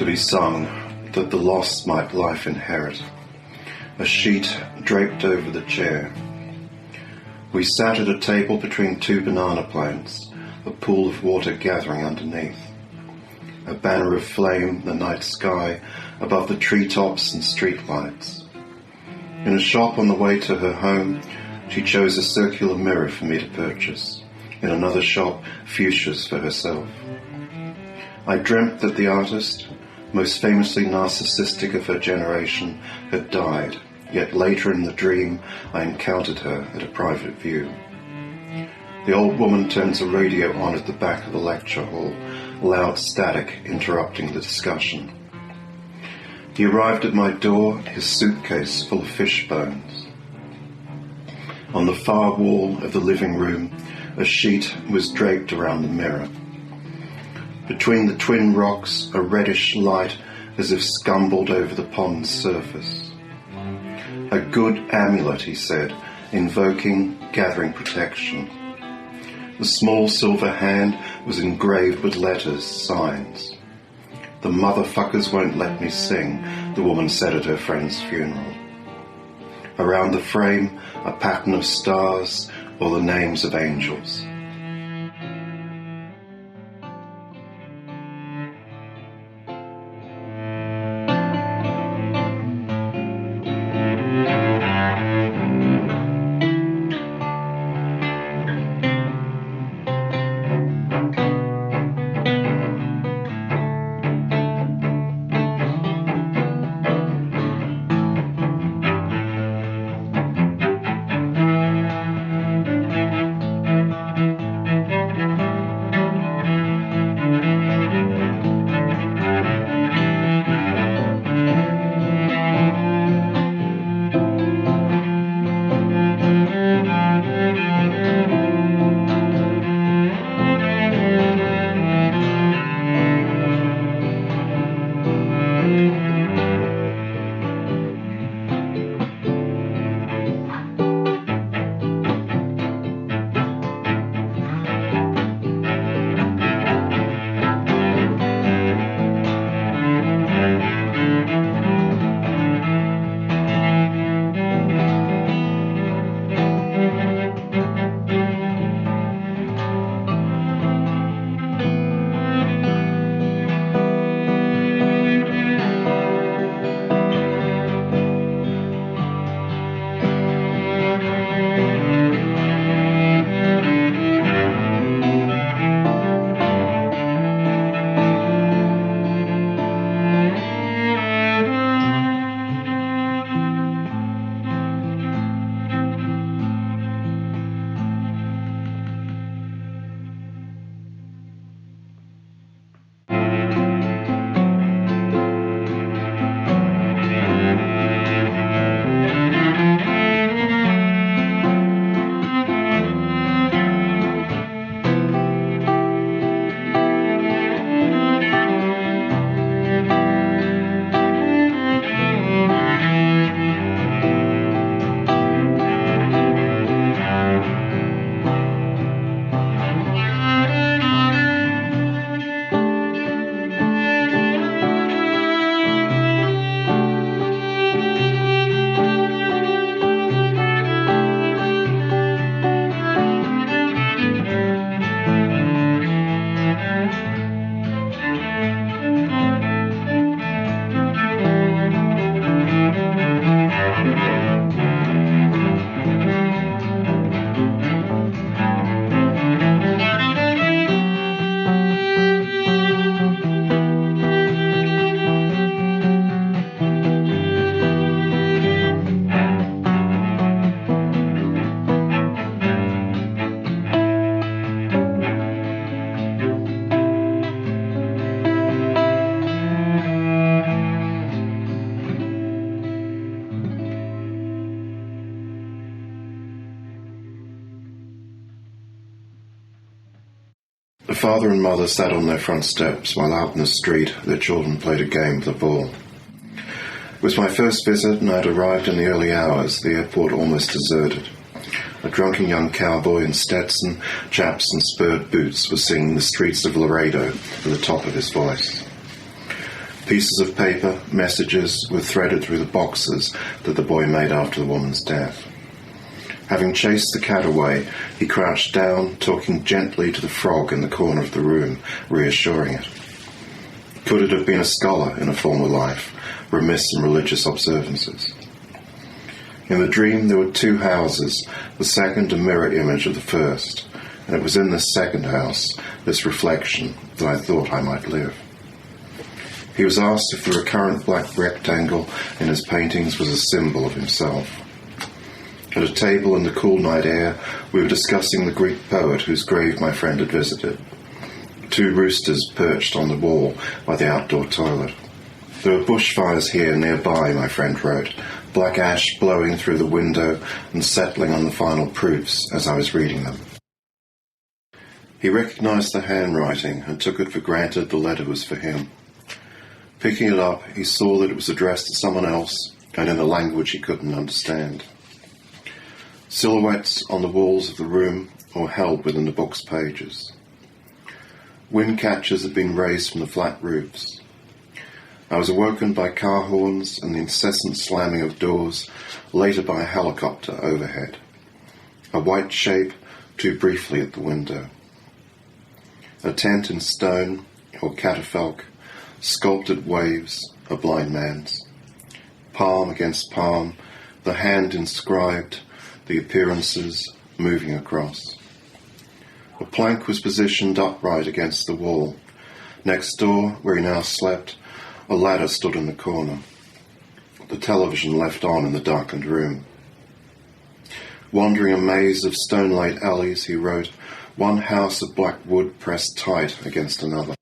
to be sung, that the lost might life inherit, a sheet draped over the chair. We sat at a table between two banana plants, a pool of water gathering underneath. A banner of flame, the night sky, above the treetops and street lights. In a shop on the way to her home, she chose a circular mirror for me to purchase. In another shop, fuchsias for herself. I dreamt that the artist, most famously narcissistic of her generation, had died, yet later in the dream I encountered her at a private view. The old woman turns a radio on at the back of the lecture hall, loud static interrupting the discussion. He arrived at my door, his suitcase full of fish bones. On the far wall of the living room, a sheet was draped around the mirror. Between the twin rocks, a reddish light as if scumbled over the pond's surface. A good amulet, he said, invoking, gathering protection. The small silver hand was engraved with letters, signs. The motherfuckers won't let me sing, the woman said at her friend's funeral. Around the frame, a pattern of stars or the names of angels. The father and mother sat on their front steps while out in the street their children played a game with a ball. It was my first visit and I had arrived in the early hours, the airport almost deserted. A drunken young cowboy in Stetson, chaps and spurred boots was singing the streets of Laredo at the top of his voice. Pieces of paper, messages, were threaded through the boxes that the boy made after the woman's death. Having chased the cat away, he crouched down, talking gently to the frog in the corner of the room, reassuring it. Could it have been a scholar in a former life, remiss in religious observances? In the dream there were 2 houses, the second a mirror image of the first, and it was in this second house, this reflection, that I thought I might live. He was asked if the recurrent black rectangle in his paintings was a symbol of himself. At a table in the cool night air, we were discussing the Greek poet whose grave my friend had visited. 2 roosters perched on the wall by the outdoor toilet. There were bushfires here nearby, my friend wrote, black ash blowing through the window and settling on the final proofs as I was reading them. He recognised the handwriting and took it for granted the letter was for him. Picking it up, he saw that it was addressed to someone else and in a language he couldn't understand. Silhouettes on the walls of the room or held within the book's pages. Wind catchers had been raised from the flat roofs. I was awoken by car horns and the incessant slamming of doors, later by a helicopter overhead. A white shape, too briefly at the window. A tent in stone, or catafalque, sculpted waves, a blind man's. Palm against palm, the hand inscribed, the appearances moving across. A plank was positioned upright against the wall. Next door, where he now slept, a ladder stood in the corner. The television left on in the darkened room. Wandering a maze of stone-laid alleys, he wrote, one house of black wood pressed tight against another.